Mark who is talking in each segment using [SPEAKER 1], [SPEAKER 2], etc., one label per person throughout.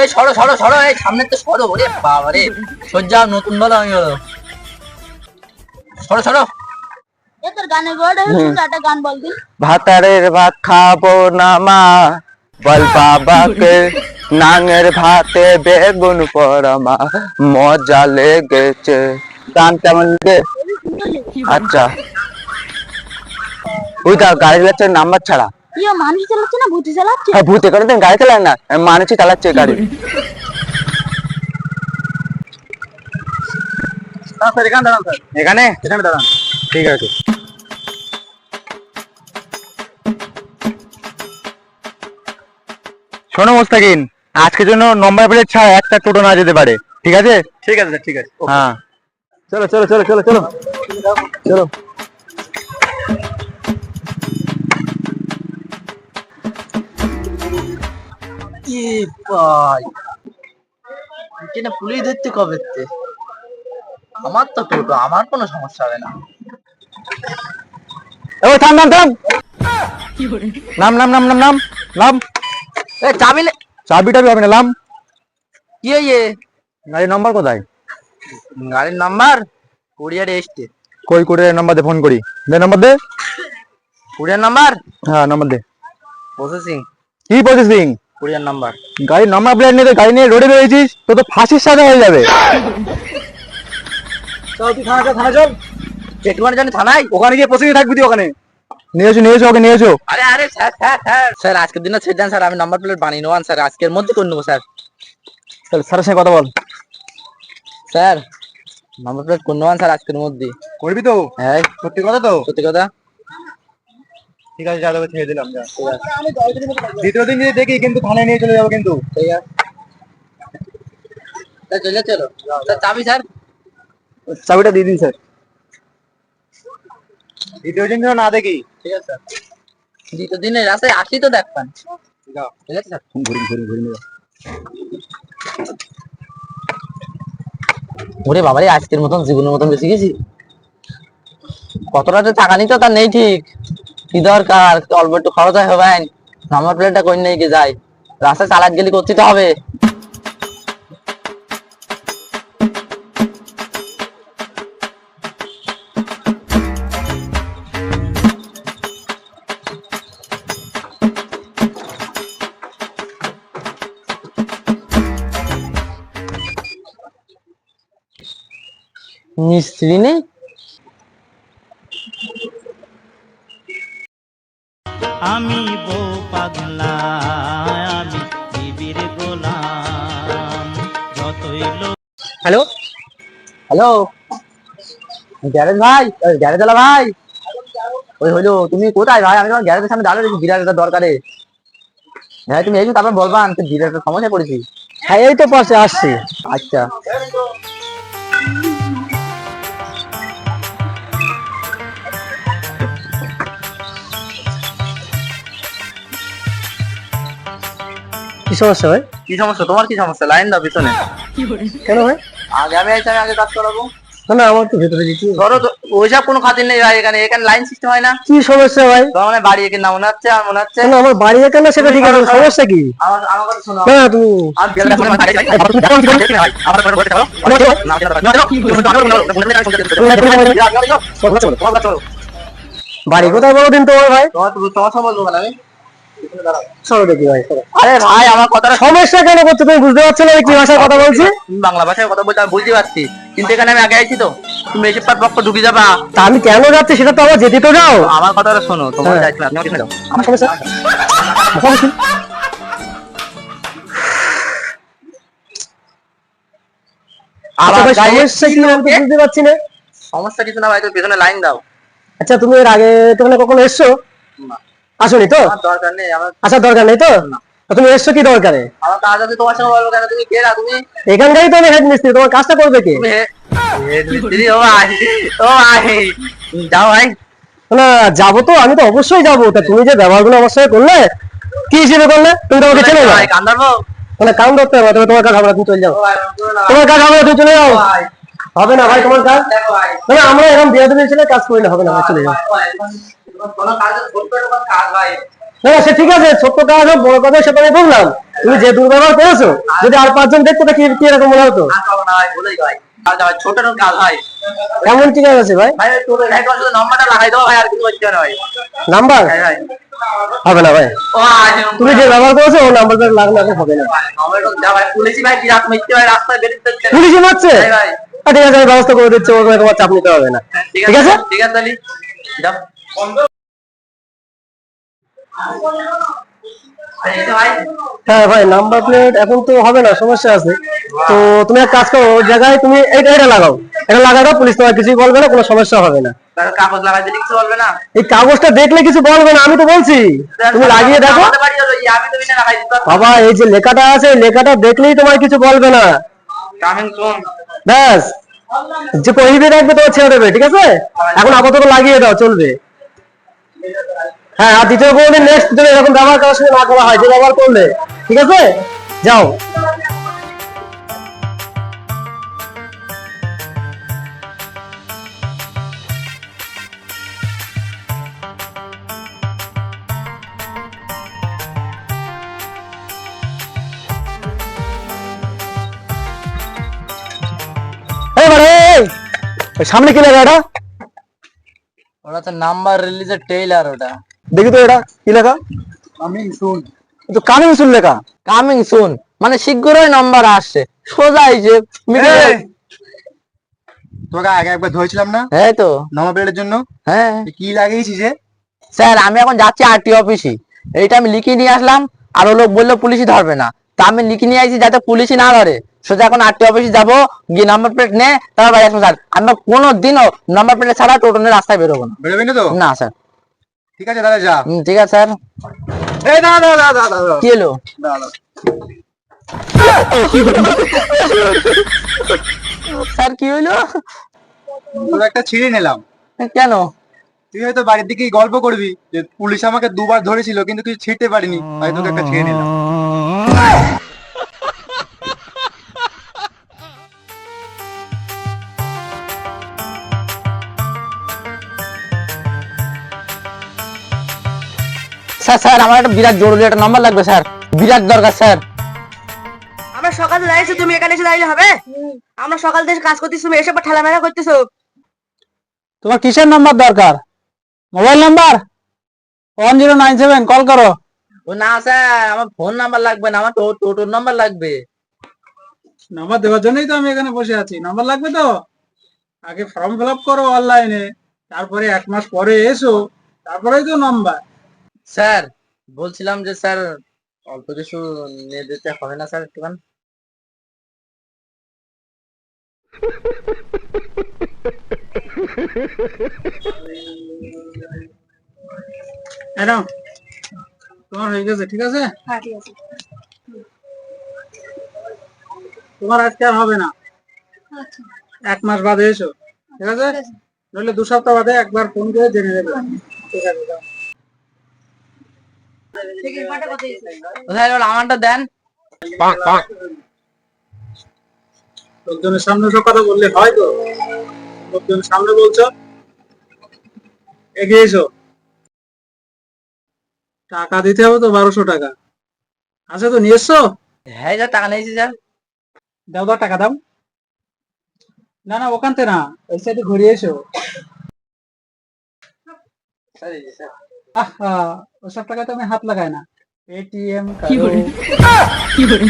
[SPEAKER 1] এই সরো সরো সরো, এই সামনে তো সরো। ওরে বাবা রে, সজ্জা নতুন বলো আমি হলো। সরো সরো।
[SPEAKER 2] তোর গানের ওয়ার্ড শুনলে একটা গান বল দিন।
[SPEAKER 3] ভাতারের ভাত খাবো না মা, বল বাবাকে নাঙের ভাতে বেগুন পোড়া মা, মজা লেগেছে। গান কেমন লেগে? আচ্ছা ওই তো গাড়ি চালাচ্ছে নাম্বার ছাড়া।
[SPEAKER 2] ইয়ে মানুষ চালাচ্ছে না ভূতি চালাচ্ছে?
[SPEAKER 3] হ্যাঁ ভূতে করে গাড়ি চালায় না, মানুষই চালাচ্ছে গাড়ি। এখানে দাঁড়ান স্যার, এখানে এখানে দাঁড়ান। ঠিক আছে। শোনো মুস্তাকিন, আজকের জন্য নম্বর প্লেট ছাড়া একটা টোটো না যেতে পারে, ঠিক আছে? ঠিক আছে স্যার, ঠিক আছে। হ্যাঁ চলো চলো চলো চলো চলো চলো।
[SPEAKER 1] কি ভাই, এখানে পুলিশ ধরতে কবে? আমার তো টোটো, আমার কোনো সমস্যা হবে না।
[SPEAKER 3] ওই থাম থাম থাম, নাম নাম নাম নাম নাম নাম।
[SPEAKER 1] এই চাবি নে।
[SPEAKER 3] চাবি টাবি হবে না, নাম।
[SPEAKER 1] কি হইছে?
[SPEAKER 3] গাড়ির নাম্বার কোথায়?
[SPEAKER 1] গাড়ির নাম্বার কুরিয়ারে এসছে।
[SPEAKER 3] কই করে নাম্বার দে, ফোন করি। দে নাম্বার দে।
[SPEAKER 1] Courier number?
[SPEAKER 3] হ্যাঁ নাম্বার দে।
[SPEAKER 1] প্রসেসিং।
[SPEAKER 3] কি প্রসেসিং?
[SPEAKER 1] Courier number.
[SPEAKER 3] গাড়ির নাম্বার প্লেট নিয়ে গাড়ি নিয়ে রোডে বেরিয়েছিস, তো তো ফাঁসির সাজা হয়ে যাবে। চল তুই থানা চল, থানা চল।
[SPEAKER 1] পেটুয়ার জন্য থানায়?
[SPEAKER 3] ওখানে গিয়ে প্রসেসিং থাকবি তুই ওখানে। নিয়ে এসো ওকে নিয়ে এসো।
[SPEAKER 1] আরে আরে স্যার স্যার স্যার স্যার, আজকের দিনে ছেড়ে দেন স্যার, আমি নাম্বার প্লেট বানিয়ে নেওয়ান স্যার, আজকের মধ্যে করে নেবো স্যার।
[SPEAKER 3] চল স্যারের সঙ্গে কথা বল।
[SPEAKER 1] স্যার নাম্বার প্লেট করে নেওয়ান স্যার আজকের মধ্যে।
[SPEAKER 3] করবি তো?
[SPEAKER 1] হ্যাঁ
[SPEAKER 3] সত্যি কথা তো?
[SPEAKER 1] সত্যি কথা।
[SPEAKER 3] ঠিক আছে, যা দেবে ছেড়ে দিলাম, যা। দ্বিতীয় দিন যদি দেখি কিন্তু থানায় নিয়ে চলে যাবো কিন্তু।
[SPEAKER 1] ঠিক আছে স্যার, চলে চলো স্যার। চাবি স্যার?
[SPEAKER 3] চাবিটা দিয়ে দিন স্যার। দ্বিতীয় দিন যেন না দেখি।
[SPEAKER 1] ঠিক আছে স্যার। দ্বিতীয় দিনের রাস্তায় আসি তো দেখবেন। ঠিক আছে স্যার।
[SPEAKER 3] ঘুরি ঘুরি ঘুরি নিয়ে।
[SPEAKER 1] ওরে বাবারে, আজকের মতন জীবনের মতন বেশি গেছি। কতটা যে টাকা নিত তার নেই ঠিক। কি দরকার, অল্প একটু খরচ হয় হবে, নাম্বার প্লেটটা কই নিয়ে গিয়ে যায়, রাস্তায় চালাত গেলে করতে তো হবে। মিস্ত্রি নেই?
[SPEAKER 4] আমি বউ পাগলা, আমি বিবির গোলাম, যতই লোক।
[SPEAKER 1] হ্যালো হ্যালো, গ্যারেজ ভাই, গ্যারেজ ওয়ালা ভাই। ওই হলো, তুমি কোথায় ভাই? আমি তোমার গ্যারেজের সামনে দাঁড়িয়ে রয়েছি, বিরাট একটা দরকারে। হ্যাঁ তুমি এসো, তারপর বলবা আমি বিরাট একটা সমস্যায় পড়েছি।
[SPEAKER 3] হ্যাঁ এই তো পাশে আসছি।
[SPEAKER 1] আচ্ছা
[SPEAKER 3] কি সমস্যা ভাই?
[SPEAKER 1] কি সমস্যা? তোমার কি সমস্যা? লাইন দাও পিছনে।
[SPEAKER 3] কেন ভাই?
[SPEAKER 1] আগে আমি আইছি, আমি আগে কাজ করাবো।
[SPEAKER 3] না না, আমার তো ভেতরে দিচ্ছি।
[SPEAKER 1] ধরো তো, ওইসব কোনো খাতির নেই ভাই, এখানে এখানে লাইন সিস্টেম হয় না।
[SPEAKER 3] কি সমস্যা ভাই?
[SPEAKER 1] তোমার মানে বাড়ি এখানে না মনে হচ্ছে, আর মনে হচ্ছে
[SPEAKER 3] কেন আমার বাড়ি এখানে, সেটা ঠিক আছে, সমস্যা কি?
[SPEAKER 1] আমার আমার কথা শোনো।
[SPEAKER 3] না তুমি
[SPEAKER 1] আমি বিয়ের সময় ভাই ভাই আমার কথা বলতে পারো না?
[SPEAKER 3] বাড়ি কোথায় বলো দিন তোমার ভাই?
[SPEAKER 1] তোমার সময় বলবো না আমি।
[SPEAKER 3] চলো দেখি ভাই।
[SPEAKER 1] আরে ভাই আমার কথাটা
[SPEAKER 3] সমস্যা কেন করছো তুমি? বুঝতে পারছো না আমি কি ভাষায় কথা বলছি?
[SPEAKER 1] তুমি বাংলা ভাষায় কথা বলতে আমি বুঝতে পারছি, কিন্তু এখানে আমি আগে আইছি তো, তুমি এসে পক্ষ ঢুকে যাবা।
[SPEAKER 3] তা আমি কেন যাচ্ছি সেটা তো আমার যেতে তো যাও।
[SPEAKER 1] আমার কথাটা শোনো, তোমার দায়িত্ব আপনি আমাকে দাও।
[SPEAKER 3] আমার সমস্যা সমস্যা
[SPEAKER 1] আবার
[SPEAKER 3] সমস্যা কি আমি তো বুঝতে পারছি না।
[SPEAKER 1] সমস্যা কিছু না ভাই, তুমি পেছনে লাইন দাও।
[SPEAKER 3] আচ্ছা তুমি এর আগে তোমার কখনো এসছো? আসোনি তো?
[SPEAKER 1] আমার দরকার নেই, আমার
[SPEAKER 3] আসার দরকার নেই তো? তা তুমি এসছো কি দরকারে?
[SPEAKER 1] আমার কাজ আছে, তোমার সঙ্গে বলবো কেন? তুমি কে না? তুমি
[SPEAKER 3] এখানকারই তো আমি হেড মিস্ত্রি, তোমার কাজটা করবে কে?
[SPEAKER 1] তুমি হেড মিস্ত্রি? ও ভাই, ও ভাই, যাও ভাই।
[SPEAKER 3] না যাবো তো, আমি তো অবশ্যই যাবো। তা তুমি যে ব্যবহারগুলো আমার সঙ্গে করলে, কি হিসেবে করলে? তুমি তো আমাকে চেনো না।
[SPEAKER 1] ভাই কান ধরবো?
[SPEAKER 3] মানে কাম ধরতে হবে, তবে তোমার কাজ হবে না, তুমি চলে যাও।
[SPEAKER 1] ও ভাই, করো না
[SPEAKER 3] তোমার কাজ হবে না, তুমি চলে যাও।
[SPEAKER 1] ভাই।
[SPEAKER 3] হবে না ভাই তোমার কাজ।
[SPEAKER 1] দেখো ভাই,
[SPEAKER 3] না আমরা এখন বিয়ে দিয়েছিলে, কাজ করি না, হবে না ভাই, চলে যাও।
[SPEAKER 1] কোনো কাজ করতে হবে, কাজ ভাই।
[SPEAKER 5] না সে ঠিক আছে, ছোট্ট কাজ হোক বড় কাজ হোক সেটা আমি বুঝলাম, তুমি যে দুর্ব্যবহার করেছো যদি আর 5 জন দেখতো তা কি কি এরকম মনে হতো?
[SPEAKER 1] আর করবো না ভাই, বলেই ভাই কাজ ভাই, ছোট ছোট কাজ ভাই।
[SPEAKER 5] কেমন ঠিক আছে ভাই?
[SPEAKER 1] ভাই ওই টোটো ভাই শুধু নাম্বারটা লাগাই দাও ভাই, আর কিছু করতে হবে না ভাই।
[SPEAKER 5] নাম্বার
[SPEAKER 1] ভাই ভাই
[SPEAKER 5] হবে না ভাই,
[SPEAKER 1] ও ভাই
[SPEAKER 5] তুমি যে ব্যবহার করেছো ও নাম্বার প্লেট লাগলে এখন হবে না।
[SPEAKER 1] আমার তো যা ভাই পুলিশই ভাই বিরাট মিথ্যে ভাই, রাস্তায় বেরিয়ে যাচ্ছে
[SPEAKER 5] পুলিশই মারছে?
[SPEAKER 1] ভাই ভাই।
[SPEAKER 5] ঠিক আছে আমি ব্যবস্থা করে দিচ্ছি, ওর তোমার চাপ নিতে হবে না।
[SPEAKER 1] ঠিক
[SPEAKER 5] ঠিক
[SPEAKER 1] আছে
[SPEAKER 5] আছে?
[SPEAKER 1] ঠিক আছে তাহলে যাও এই তো ভাই।
[SPEAKER 5] হ্যাঁ ভাই নাম্বার প্লেট এখন তো হবে না, সমস্যা আছে। তো তুমি এক কাজ করো, ওই জায়গায় তুমি এটা লাগাও, এটা লাগাই দাও, পুলিশ তোমার কিছুই বলবে না, কোনো সমস্যা হবে না।
[SPEAKER 1] তাহলে কাগজ লাগাই দিলে কিছু বলবে না?
[SPEAKER 5] এই কাগজটা দেখলে কিছু বলবে না, আমি তো বলছি তুমি লাগিয়ে দেখো।
[SPEAKER 1] আমাদের বাড়ি হলো আমি তো বিনা লাগাই দিতে
[SPEAKER 5] বাবা এই যে লেখাটা আছে, এই লেখাটা দেখলেই তোমার কিছু বলবে না,
[SPEAKER 1] কামিং সুন।
[SPEAKER 5] ব্যাস যে কহিবে রাখবে তো ছেড়ে দেবে, ঠিক আছে? এখন আপাতত লাগিয়ে দাও, চলবে। হ্যাঁ আর দ্বিতীয় কোনদিন নেক্সট যদি এরকম ব্যবহার করার সঙ্গে না করা হয়, যে ব্যবহার করলে, ঠিক আছে? যাও। এবারে ওই সামনে কি লেখা এটা?
[SPEAKER 1] ওটা তো নাম্বার রিলিজের টেইলার ওটা।
[SPEAKER 5] দেখি তো এটা কি লেখা?
[SPEAKER 1] Coming soon.
[SPEAKER 5] তো কামিং সুন লেখা।
[SPEAKER 1] কামিং সুন মানে শীঘ্রই নাম্বার আসছে, সোজা যে
[SPEAKER 3] তোকে আগে একবার ধরেছিলাম না
[SPEAKER 1] হ্যাঁ তো
[SPEAKER 3] নাম্বার প্লেটের জন্য?
[SPEAKER 1] হ্যাঁ
[SPEAKER 3] কি লাগিয়েছিস যে?
[SPEAKER 1] স্যার আমি এখন যাচ্ছি আরটি অফিসে, এইটা আমি লিখে নিয়ে আসলাম, আর ও লোক বললো পুলিশই ধরবে না, তা আমি লিখে নিয়ে আসছি যাতে পুলিশই না ধরে। সোজা এখন আরটি অফিসে যাবো, গিয়ে নাম্বার প্লেট নে তারপর বাড়ি আসবো। স্যার আমি কোনোদিনও নাম্বার প্লেট ছাড়া টোটো নিয়ে রাস্তায় বেরোবো না।
[SPEAKER 3] বেরোবি না তো?
[SPEAKER 1] না স্যার।
[SPEAKER 3] ঠিক আছে দাদা যা।
[SPEAKER 1] ঠিক আছে স্যার।
[SPEAKER 3] এই দাদা দাদা দাদা
[SPEAKER 1] কি হলো
[SPEAKER 3] দাদা
[SPEAKER 1] স্যার? কি হইলো?
[SPEAKER 3] তোর একটা ছিঁড়ে নিলাম।
[SPEAKER 1] কেন?
[SPEAKER 3] তুই হয়তো বাড়ির দিকে গল্প করবি যে পুলিশ আমাকে 2বার ধরেছিল কিন্তু কিছু ছিঁড়তে পারিনি, তাই তোকে একটা ছিঁড়ে নিলাম।
[SPEAKER 1] স্যার স্যার আমার একটা বিরাট জরুরি একটা নাম্বার লাগবে স্যার, বিরাট দরকার স্যার।
[SPEAKER 6] আমরা সকালে দাঁড়িয়েছি, তুমি এখানে এসে দাঁড়িয়ে হবে? আমরা সকাল থেকে কাজ করতেছি, তুমি এসে ঠেলা মেলা করতেছো।
[SPEAKER 5] তোমার কিসের নাম্বার দরকার? মোবাইল নাম্বার 1097 কল করো।
[SPEAKER 1] ও না স্যার, আমার ফোন নাম্বার লাগবে না, আমার টোটোর নাম্বার লাগবে।
[SPEAKER 5] নাম্বার দেওয়ার জন্যই তো আমি এখানে বসে আছি, নাম্বার লাগবে তো আগে ফর্ম ফিল আপ করো অনলাইনে, তারপরে 1 মাস পরে এসো, তারপরেই তো নাম্বার।
[SPEAKER 1] স্যার বলছিলাম যে স্যার অল্প কিছু নিয়ে দিতে হবে না স্যার একটুখানি?
[SPEAKER 5] এনাও তোমার হয়ে গেছে, ঠিক আছে?
[SPEAKER 2] হ্যাঁ ঠিক আছে।
[SPEAKER 5] তোমার আজকে আর হবে না,
[SPEAKER 2] আচ্ছা
[SPEAKER 5] 1 মাস বাদে এসো, ঠিক আছে? নইলে 2 সপ্তাহ বাদে একবার ফোন করে জেনে নেবে। ঠিক আছে যাও।
[SPEAKER 1] স্যার এবার আমারটা দেন।
[SPEAKER 5] লোকজনের সামনে সব কথা বললে হয় তো? লোকজনের সামনে বলছো, এগিয়ে এসো। টাকা দিতে হবে তো 1200 টাকা আছে তো, নিয়ে এসছো?
[SPEAKER 1] হ্যাঁ স্যার টাকা নিয়েছি স্যার।
[SPEAKER 5] দাও দাও টাকা দাও। না না ওখান থেকে না, ওই সাইডে ঘুরিয়ে এসো। আহা ওসব টাকা তো আমি হাত লাগাই না, এটিএম কি করে কি করে।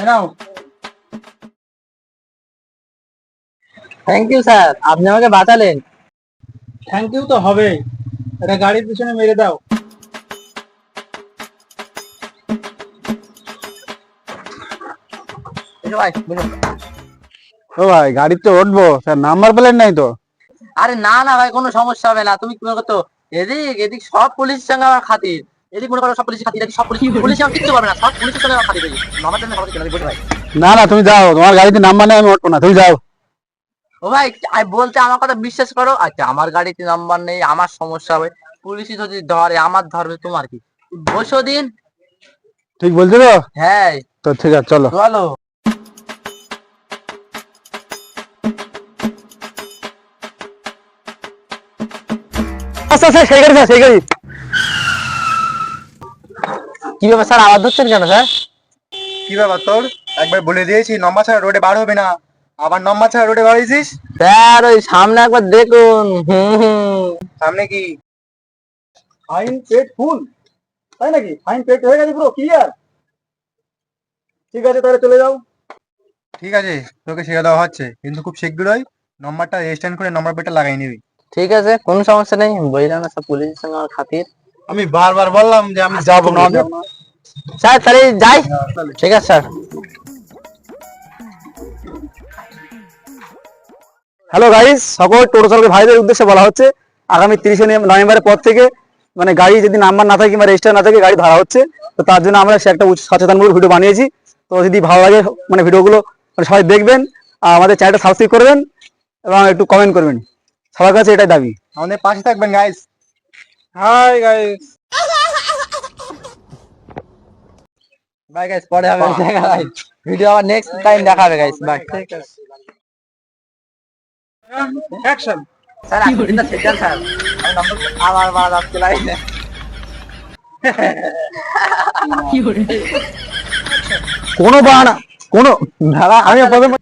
[SPEAKER 5] নাও।
[SPEAKER 1] থ্যাংক ইউ স্যার, আপনি আমাকে বাঁচালেন।
[SPEAKER 5] থ্যাংক ইউ তো হবে, এটা গাড়ির পিছনে মেরে দাও।
[SPEAKER 1] এসো ভাই বলুন।
[SPEAKER 3] ও ভাই গাড়িতে উঠবো, স্যার নাম্বার প্লেট নাই তো?
[SPEAKER 1] আরে না না ভাই কোনো সমস্যা হবে না, তুমি কি মনে করতো এদিক এদিক সব পুলিশের সঙ্গে আমার খাতির, এদিক মনে করো সব পুলিশের খাতির, এদিক সব পুলিশ আমার কিচ্ছু পারবে না, সব পুলিশের সঙ্গে আমার খাতির হয়ে যাবে। আমার জন্য ভালো কেন বলি ভাই?
[SPEAKER 3] না না তুমি যাও, তোমার গাড়িতে নাম্বার নেই, আমি উঠবো না, তুমি যাও।
[SPEAKER 1] ও ভাই আমি বলতে আমার কথা বিশ্বাস করো। আচ্ছা আমার গাড়িতে নাম্বার নেই, আমার সমস্যা হবে, পুলিশই যদি ধরে আমার ধরবে, তোমার কি? বসো দিন।
[SPEAKER 3] ঠিক বলছো তো?
[SPEAKER 1] হ্যাঁ
[SPEAKER 3] তো ঠিক আছে চলো।
[SPEAKER 1] চলো।
[SPEAKER 3] আচ্ছা স্যার সেই গাড়ি স্যার সেই গাড়ি।
[SPEAKER 1] কি ব্যাপার স্যার, আওয়াজ ধরছেন কেন স্যার?
[SPEAKER 3] কি ব্যাপার তোর? একবার বলে দিয়েছি নম্বর ছাড়া রোডে বার হবে না, আবার নম্বর ছাড়া রোডে বার হয়েছিস।
[SPEAKER 1] স্যার ওই সামনে একবার দেখুন। হুম।
[SPEAKER 3] সামনে কি ফাইন পেড ফুল, তাই নাকি? ফাইন পেড হয়ে গেছে পুরো ক্লিয়ার। ঠিক আছে তাহলে চলে যাও। ঠিক আছে, তোকে শেখা দেওয়া হচ্ছে, কিন্তু খুব শীঘ্রই নম্বরটা রেজিস্ট্রেশন করে নম্বর প্লেটটা লাগাই নিবি।
[SPEAKER 1] ঠিক আছে, কোনো সমস্যা নেই, বললাম না স্যার পুলিশের সঙ্গে আমার খাতির।
[SPEAKER 3] আমি বারবার বললাম যে আমি যাবো না।
[SPEAKER 1] স্যার তাহলে যাই। ঠিক আছে স্যার।
[SPEAKER 3] হ্যালো গাইস, সকল টোটো চালক ভাইদের উদ্দেশ্যে বলা হচ্ছে আগামী 30শে নভেম্বরের পর থেকে মানে গাড়ি যদি নাম্বার না থাকে কিংবা রেজিস্টার না থাকে গাড়ি ধরা হচ্ছে। তো তার জন্য আমরা সে একটা সচেতনমূলক ভিডিও বানিয়েছি। তো যদি ভালো লাগে মানে ভিডিওগুলো মানে সবাই দেখবেন, আর আমাদের চ্যানেলটা সাবস্ক্রাইব করবেন এবং একটু কমেন্ট করবেন। সবার কাছে এটাই দাবি, আমাদের পাশে থাকবেন guys.
[SPEAKER 5] Hi guys.
[SPEAKER 1] Bye guys, পরে হবে দেখা ভাই, ভিডিও আবার নেক্সট টাইম দেখা হবে গাইস, বাই।
[SPEAKER 5] ঠিক আছে, অ্যাকশন।
[SPEAKER 1] স্যার আপনি তো সেটার স্যার, আমি নম্বর আবার আবার আসতে লাইনে।
[SPEAKER 3] কোনো বাহানা কোনো দাঁড়া, আমি প্রথমে